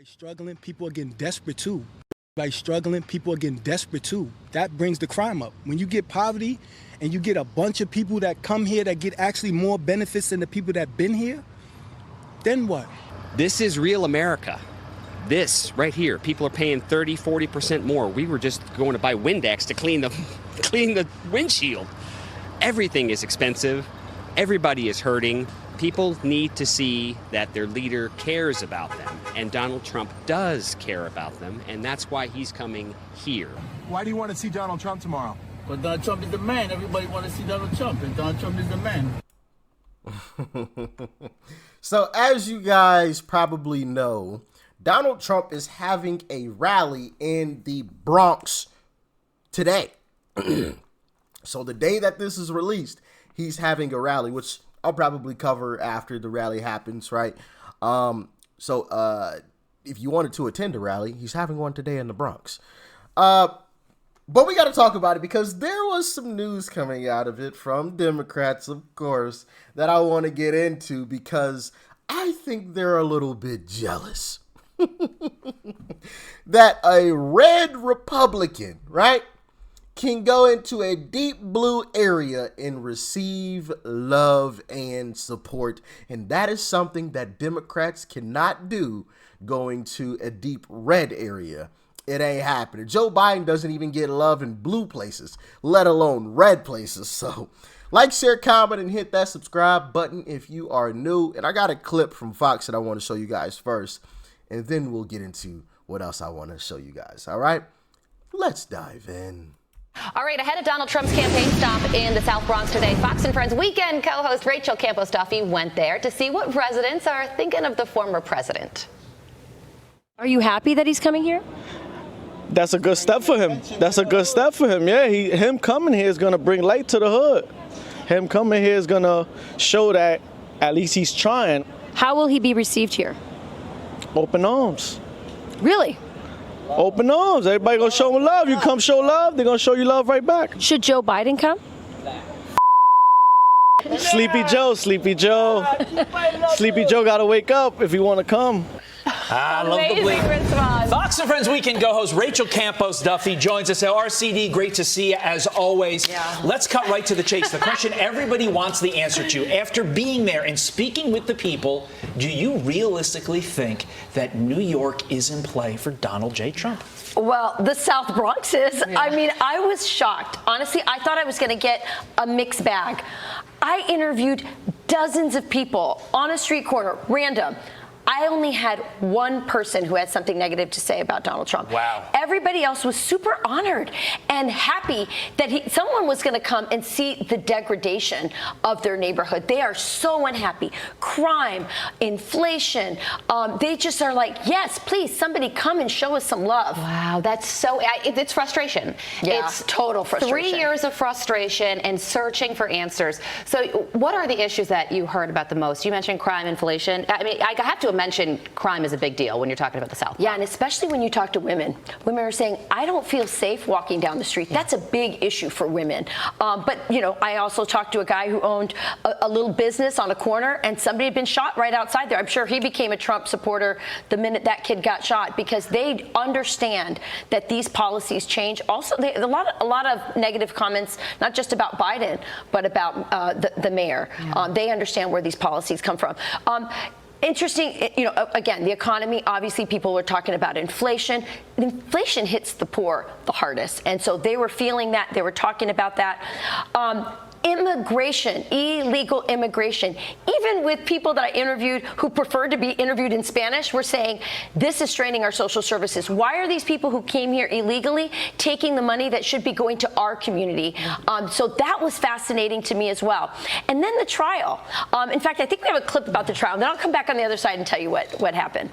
Struggling, people are getting desperate too. Struggling, people are getting desperate too. That brings the crime up. When you get poverty and you get a bunch of people that come here that get actually more benefits than the people that been here, then what? This is real America. This right here, people are paying 30, 40% more. We were just going to buy Windex to clean the windshield. Everything is expensive. Everybody is hurting. People need to see that their leader cares about them, and Donald Trump does care about them, and that's why he's coming here. Why do you want to see Donald Trump tomorrow? Well, Donald Trump is the man. Everybody want to see Donald Trump, and Donald Trump is the man. So, as you guys probably know, Donald Trump is having a rally in the Bronx today. So, the day that this is released, he's having a rally, which I'll probably cover after the rally happens, right? So if you wanted to attend a rally, he's having one today in the Bronx. But we got to talk about it because there was some news coming out of it from Democrats, of course, that I want to get into because I think they're a little bit jealous that a red Republican, right, can go into a deep blue area and receive love and support. And that is something that Democrats cannot do going to a deep red area. It ain't happening. Joe Biden doesn't even get love in blue places, let alone red places. So like, share, comment, and hit that subscribe button if you are new. And I got a clip from Fox that I want to show you guys first, and then we'll get into what else I want to show you guys. All right, let's dive in. All right, ahead of Donald Trump's campaign stop in the South Bronx today, Fox and Friends weekend co-host Rachel Campos-Duffy went there to see what residents are thinking of the former president. Are you happy that he's coming here? That's a good step for him. That's a good step for him. Yeah, him coming here is going to bring light to the hood. Him coming here is going to show that at least he's trying. How will he be received here? Open arms. Really? Open arms. Everybody gonna show him love. You come show love, they're gonna show you love right back. Should Joe Biden come? Sleepy Joe. Sleepy Joe gotta wake up if you want to come. I love the bleep. Response. Fox and Friends Weekend co-host Rachel Campos-Duffy joins us. RCD, great to see you as always. Yeah. Let's cut right to the chase. The question everybody wants the answer to. After being there and speaking with the people, do you realistically think that New York is in play for Donald J. Trump? Well, the South Bronx is. Yeah. I mean, I was shocked. Honestly, I thought I was going to get a mixed bag. I interviewed dozens of people on a street corner, random. I only had one person who had something negative to say about Donald Trump. Wow. Everybody else was super honored and happy that someone was going to come and see the degradation of their neighborhood. They are so unhappy. Crime, inflation. They just are like, yes, please, somebody come and show us some love. Wow, that's so, it's frustration. Yeah. It's total frustration. 3 years of frustration and searching for answers. So what are the issues that you heard about the most? You mentioned crime, inflation. I mean, I have to mention crime is a big deal when you're talking about the South. Yeah, and especially when you talk to women. Women are saying, I don't feel safe walking down the street. That's a big issue for women. But, you know, I also talked to a guy who owned a little business on a corner, and somebody had been shot right outside there. I'm sure he became a Trump supporter the minute that kid got shot, because they understand that these policies change. Also, a lot of negative comments, not just about Biden, but about the mayor. Yeah. They understand where these policies come from. Interesting, you know, again, the economy, obviously people were talking about inflation. Inflation hits the poor the hardest. And so they were feeling that, they were talking about that. Immigration, illegal immigration, even with people that I interviewed who preferred to be interviewed in Spanish, were saying this is straining our social services. Why are these people who came here illegally taking the money that should be going to our community? So that was fascinating to me as well. And then the trial. In fact, I think we have a clip about the trial. Then I'll come back on the other side and tell you what happened.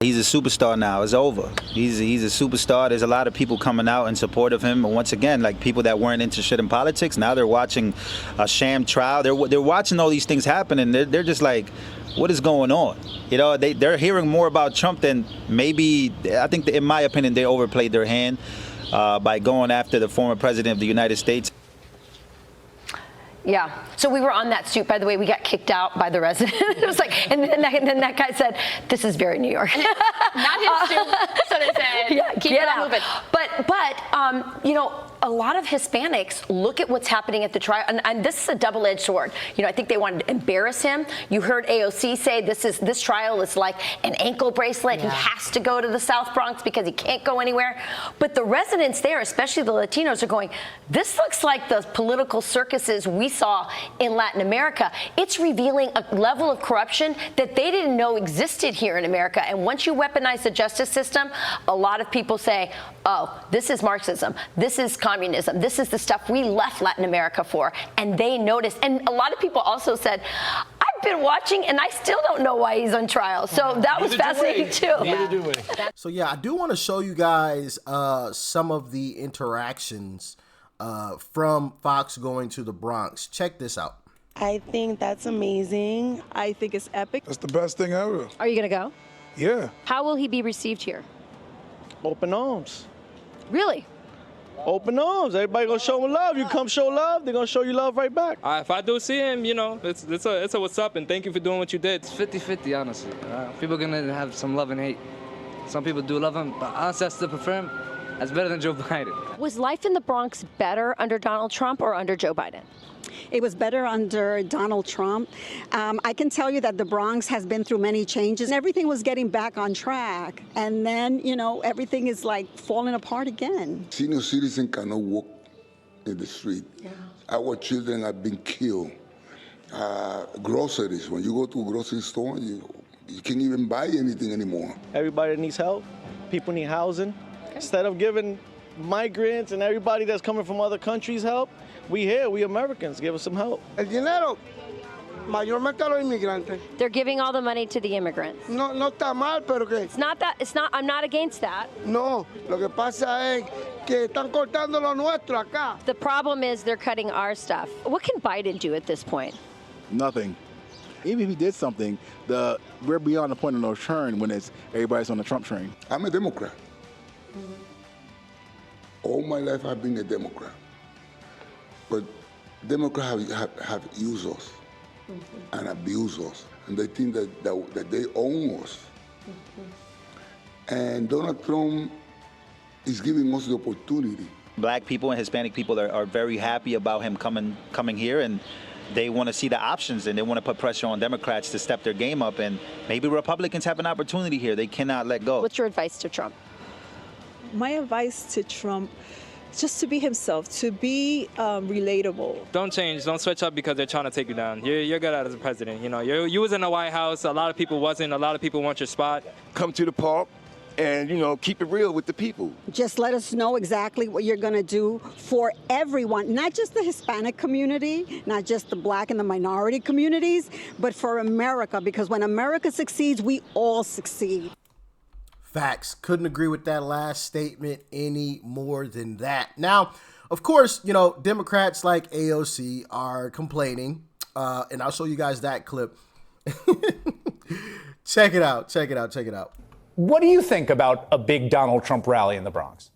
He's a superstar now. It's over. He's a superstar. There's a lot of people coming out in support of him. And once again, like people that weren't interested in politics, now they're watching a sham trial. They're watching all these things happen, and they're just like, what is going on? You know, they're hearing more about Trump than maybe. I think, in my opinion, they overplayed their hand by going after the former president of the United States. Yeah. So we were on that suit. By the way, we got kicked out by the resident. It was like, and then that guy said, "This is very New York." Not his suit. So they said, Yeah, keep get it out. moving. But you know, a lot of Hispanics look at what's happening at the trial, and this is a double-edged sword. You know, I think they wanted to embarrass him. You heard AOC say this trial is like an ankle bracelet. Yeah. He has to go to the South Bronx because he can't go anywhere. But the residents there, especially the Latinos, are going, this looks like the political circuses we saw in Latin America. It's revealing a level of corruption that they didn't know existed here in America. And once you weaponize the justice system, a lot of people say, oh, this is Marxism. This is communism. This is the stuff we left Latin America for. And they noticed. And a lot of people also said, I've been watching and I still don't know why he's on trial. So that was fascinating too. So yeah, I do want to show you guys some of the interactions from Fox going to the Bronx. Check this out. I think that's amazing. I think it's epic. That's the best thing ever. Are you going to go? Yeah. How will he be received here? Open arms. Really? Open arms. Everybody gonna show him love. You come show love, they're gonna show you love right back. If I do see him, you know, it's a what's up, and thank you for doing what you did. It's 50-50, honestly. People are gonna have some love and hate. Some people do love him, but honestly, I still prefer him. That's better than Joe Biden. Was life in the Bronx better under Donald Trump or under Joe Biden? It was better under Donald Trump. I can tell you that the Bronx has been through many changes. Everything was getting back on track. And then, you know, everything is like falling apart again. Senior citizens cannot walk in the street. Yeah. Our children have been killed. Groceries, when you go to a grocery store, you can't even buy anything anymore. Everybody needs help. People need housing. Instead of giving migrants and everybody that's coming from other countries help, we Americans, give us some help. El dinero, mayormente a los inmigrantes. They're giving all the money to the immigrants. No está mal, pero que... I'm not against that. No, lo que pasa es que están cortando lo nuestro acá. The problem is they're cutting our stuff. What can Biden do at this point? Nothing. Even if he did something, we're beyond the point of no return when everybody's on the Trump train. I'm a Democrat. All my life I've been a Democrat. But Democrats have used us and abused us, and they think that they own us. And Donald Trump is giving us the opportunity. Black people and Hispanic people are very happy about him coming here, and they want to see the options, and they want to put pressure on Democrats to step their game up, and maybe Republicans have an opportunity here. They cannot let go. What's your advice to Trump? My advice to Trump, just to be himself, to be relatable. Don't change. Don't switch up because they're trying to take you down. You're good at it as a president. You know, you was in the White House. A lot of people wasn't. A lot of people want your spot. Come to the park and, you know, keep it real with the people. Just let us know exactly what you're going to do for everyone, not just the Hispanic community, not just the Black and the minority communities, but for America, because when America succeeds, we all succeed. Facts. Couldn't agree with that last statement any more than that. Now, of course, you know, Democrats like AOC are complaining, and I'll show you guys that clip. Check it out. Check it out. Check it out. What do you think about a big Donald Trump rally in the Bronx?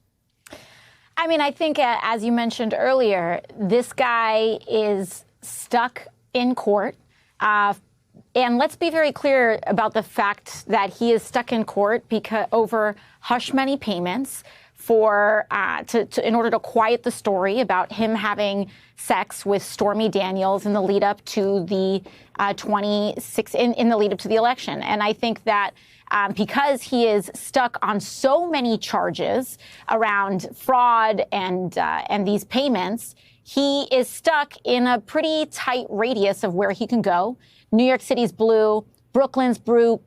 I mean, I think, as you mentioned earlier, this guy is stuck in court. And let's be very clear about the fact that he is stuck in court over hush money payments in order to quiet the story about him having sex with Stormy Daniels in the lead up to the in the lead up to the election. And I think that because he is stuck on so many charges around fraud and these payments, he is stuck in a pretty tight radius of where he can go. New York City's blue, Brooklyn is blue,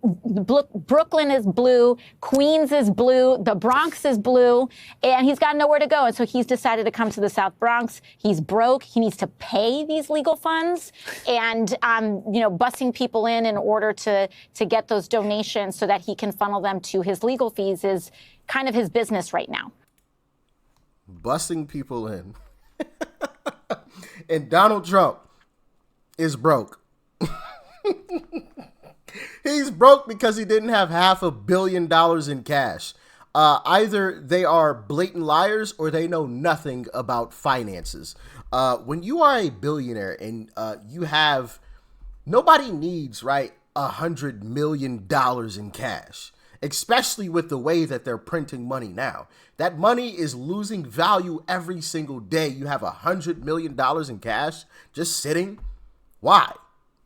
Queens is blue, the Bronx is blue, and he's got nowhere to go. And so he's decided to come to the South Bronx. He's broke. He needs to pay these legal funds and, bussing people in order to get those donations so that he can funnel them to his legal fees is kind of his business right now. Bussing people in. And Donald Trump is broke. He's broke because he didn't have $500 million in cash. Either they are blatant liars or they know nothing about finances. When you are a billionaire and you have, nobody needs, right, $100 million in cash, especially with the way that they're printing money now. That money is losing value every single day. You have $100 million in cash just sitting. Why?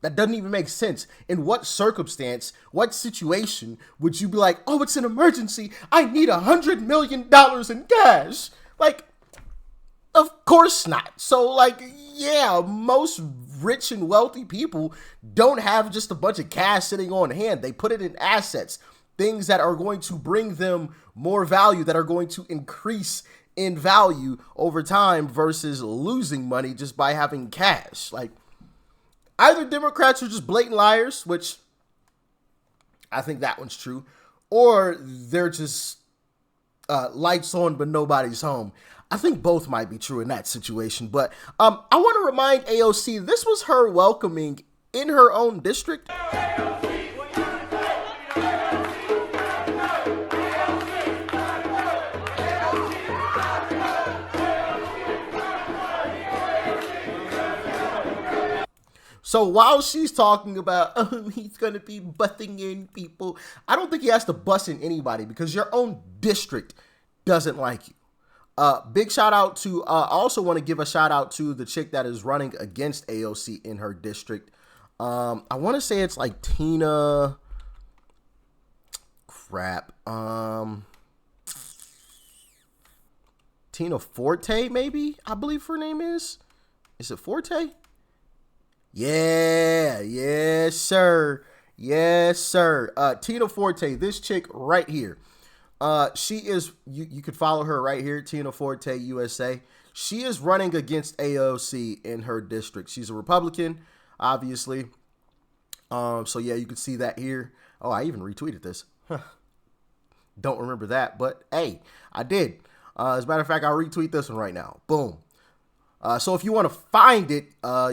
That doesn't even make sense. In what circumstance, what situation would you be like, oh, it's an emergency, I need $100 million in cash? Like, of course not. So, like, yeah, most rich and wealthy people don't have just a bunch of cash sitting on hand. They put it in assets, things that are going to bring them more value, that are going to increase in value over time versus losing money just by having cash. Like, either Democrats are just blatant liars, which I think that one's true, or they're just lights on but nobody's home. I think both might be true in that situation. But I want to remind AOC, this was her welcoming in her own district. So while she's talking about, oh, he's going to be busting in people, I don't think he has to bust in anybody because your own district doesn't like you. Big shout out to, I also want to give a shout out to the chick that is running against AOC in her district. I want to say it's like Tina, Tina Forte, maybe, I believe her name is. Is it Forte? Yeah, yes, sir. Yes, sir. Tina Forte, this chick right here. She is, you could follow her right here, Tina Forte, USA. She is running against AOC in her district. She's a Republican, obviously. So yeah, you can see that here. Oh, I even retweeted this. Don't remember that, but hey, I did. As a matter of fact, I'll retweet this one right now. Boom. So if you want to find it,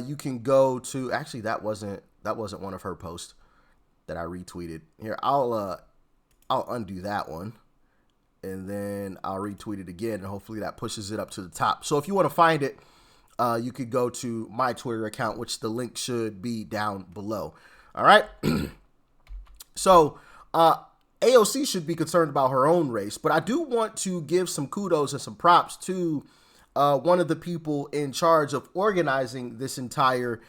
you can go to, actually that wasn't one of her posts that I retweeted. Here, I'll undo that one. And then I'll retweet it again, and hopefully that pushes it up to the top. So if you want to find it, you could go to my Twitter account, which the link should be down below. All right. So AOC should be concerned about her own race, but I do want to give some kudos and some props to one of the people in charge of organizing this entire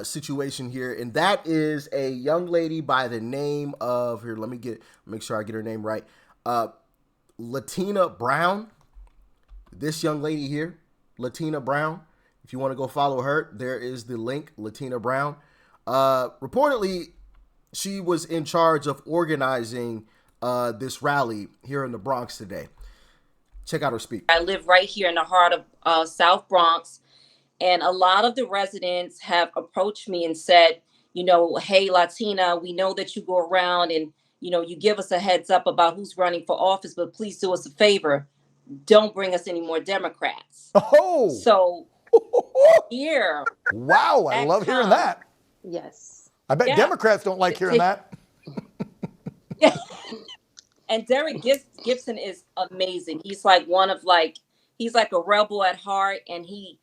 situation here, and that is a young lady by the name of, here, let me make sure I get her name right, Latina Brown. This young lady here, Latina Brown. If you want to go follow her, there is the link, Latina Brown. Reportedly, she was in charge of organizing this rally here in the Bronx today. Check out her speech. I live right here in the heart of South Bronx. And a lot of the residents have approached me and said, you know, hey, Latina, we know that you go around and, you know, you give us a heads up about who's running for office, but please do us a favor. Don't bring us any more Democrats. Oh, so here. Wow. I love hearing that. Yes. I bet Democrats don't like hearing that. And Derek Gibson is amazing. He's like he's like a rebel at heart. And he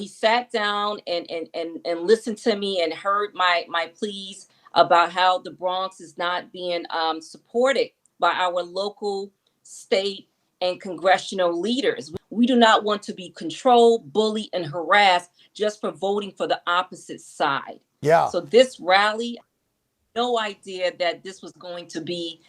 sat down and listened to me and heard my pleas about how the Bronx is not being supported by our local, state, and congressional leaders. We do not want to be controlled, bullied, and harassed just for voting for the opposite side. Yeah. So this rally, no idea that this was going to be,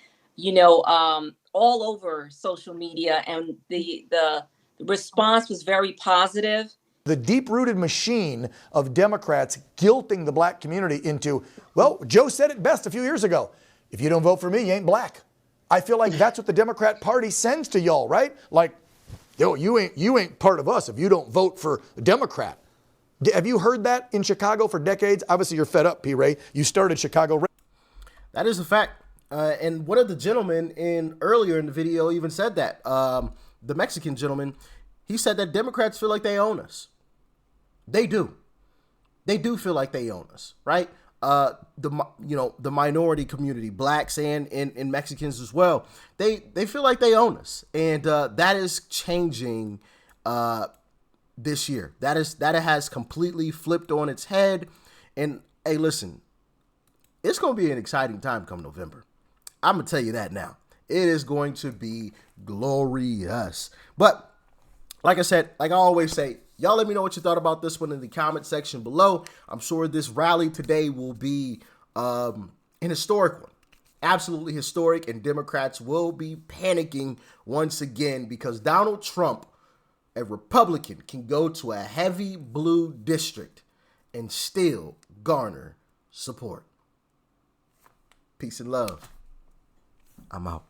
all over social media, and the response was very positive. The deep-rooted machine of Democrats guilting the black community into, well, Joe said it best a few years ago, if you don't vote for me, you ain't black. I feel like that's what the Democrat Party sends to y'all, right? Like, yo, you ain't part of us if you don't vote for a Democrat. Have you heard that in Chicago for decades? Obviously, you're fed up, P. Ray. You started Chicago. That is a fact. And one of the gentlemen earlier in the video even said that. The Mexican gentleman, he said that Democrats feel like they own us. They do. They do feel like they own us, right? the minority community, blacks and Mexicans as well. They feel like they own us, and that is changing this year. That has completely flipped on its head. And hey, listen, it's going to be an exciting time come November. I'm gonna tell you that now. It is going to be glorious. But like I said, like I always say, y'all let me know what you thought about this one in the comment section below. I'm sure this rally today will be an historic one. Absolutely historic, and Democrats will be panicking once again because Donald Trump, a Republican, can go to a heavy blue district and still garner support. Peace and love. I'm out.